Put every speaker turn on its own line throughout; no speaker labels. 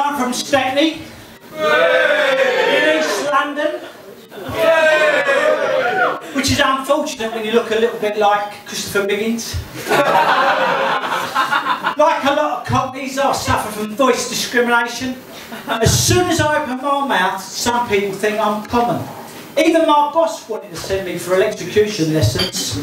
I'm from Stepney, in East London, which is unfortunate when you look a little bit like Christopher Biggins. Like a lot of cockneys, I suffer from voice discrimination. As soon as I open my mouth, some people think I'm common. Even my boss wanted to send me for electrocution lessons.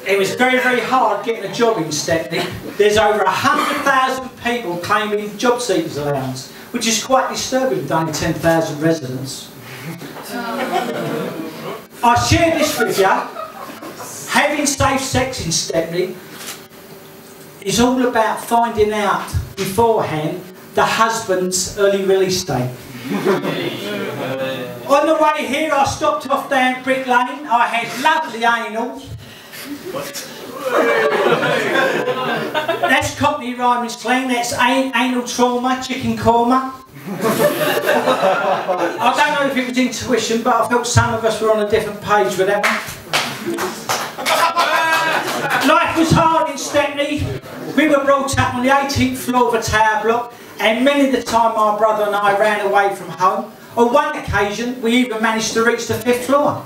It was very, very hard getting a job in Stepney. There's over 100,000 people claiming job seekers allowance, which is quite disturbing with only 10,000 residents. I share this with you. Having safe sex in Stepney is all about finding out beforehand the husband's early release date. On the way here, I stopped off down Brick Lane. I had lovely anal. That's Cockney rhyming slang. That's anal trauma, chicken korma. I don't know if it was intuition, but I felt some of us were on a different page with that one. Life was hard in Stepney. We were brought up on the 18th floor of a tower block, and many of the time my brother and I ran away from home. On one occasion, we even managed to reach the 5th floor.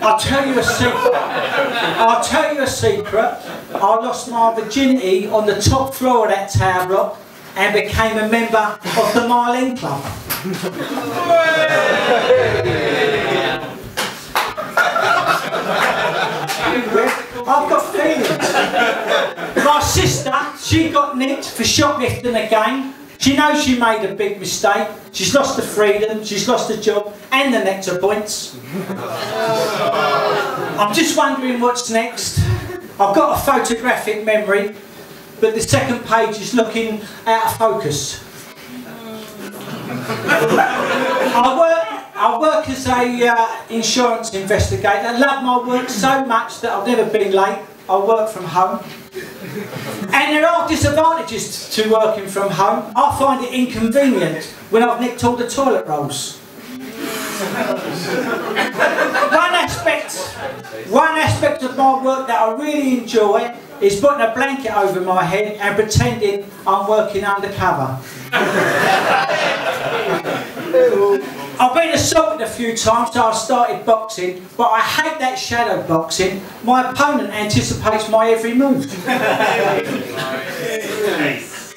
I'll tell you a secret. I'll tell you a secret. I lost my virginity on the top floor of that tower block and became a member of the Mile End Club. I've got feelings. My sister, she got nicked for shoplifting again. She knows she made a big mistake. She's lost her freedom, she's lost her job, and the nectar points. I'm just wondering what's next. I've got a photographic memory, but the second page is looking out of focus. I work as a insurance investigator. I love my work so much that I've never been late. I work from home. And there are disadvantages to working from home. I find it inconvenient when I've nicked all the toilet rolls. One aspect of my work that I really enjoy is putting a blanket over my head and pretending I'm working undercover. I've been assaulted a few times, so I started boxing, but I hate that shadow boxing. My opponent anticipates my every move.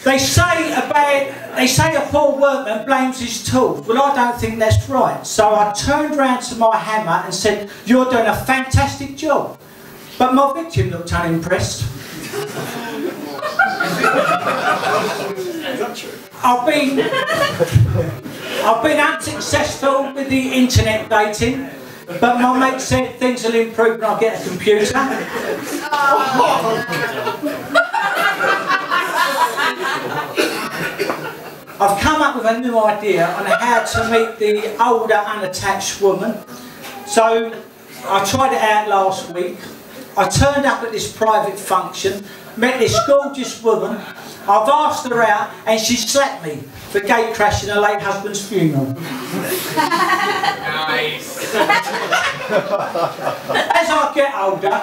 They say a poor workman blames his tools. Well, I don't think that's right. So I turned round to my hammer and said, "You're doing a fantastic job." But my victim looked unimpressed. I've been unsuccessful with the internet dating, but my mate said things will improve when I get a computer. I've come up with a new idea on how to meet the older unattached woman. So I tried it out last week. I turned up at this private function, met this gorgeous woman. I've asked her out and she slapped me for gate crashing her late husband's funeral. Nice. As I get older,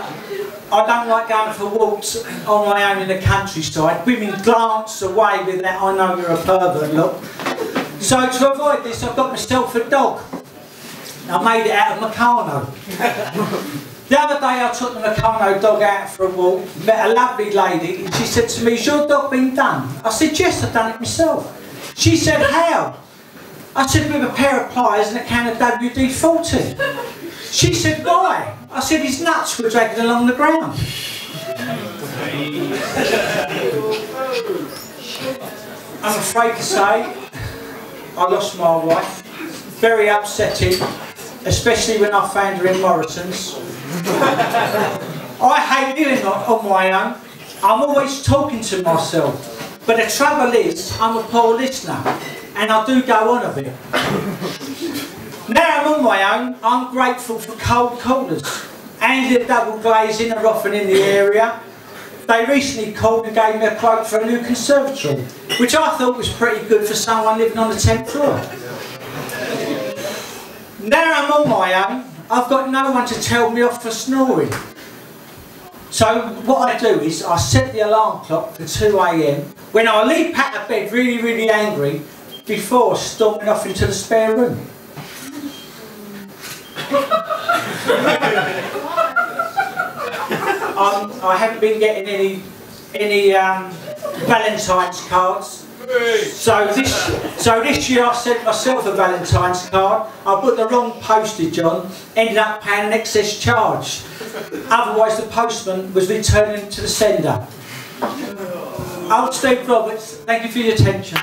I don't like going for walks on my own in the countryside. Women glance away with that "I know you're a pervert" look. So to avoid this, I've got myself a dog. I made it out of Meccano. The other day I took the Meccano dog out for a walk, met a lovely lady, and she said to me, "Has your dog been done?" I said, "Yes, I've done it myself." She said, "How?" I said, "With a pair of pliers and a can of WD-40. She said, "Why?" I said, "His nuts were dragging along the ground." I'm afraid to say, I lost my wife. Very upsetting, especially when I found her in Morrison's. I hate living on my own. I'm always talking to myself. But the trouble is, I'm a poor listener, and I do go on a bit. Now I'm on my own, I'm grateful for cold callers. And the double glazing are often in the area. They recently called and gave me a quote for a new conservatory, which I thought was pretty good for someone living on the 10th floor. Now I'm on my own, I've got no one to tell me off for snoring. So what I do is I set the alarm clock for 2 AM when I leap out of bed really, really angry before storming off into the spare room. I haven't been getting any Valentine's cards. So this year I sent myself a Valentine's card. I put the wrong postage on, ended up paying an excess charge. Otherwise the postman was returning to the sender. Old Steve Roberts, thank you for your attention.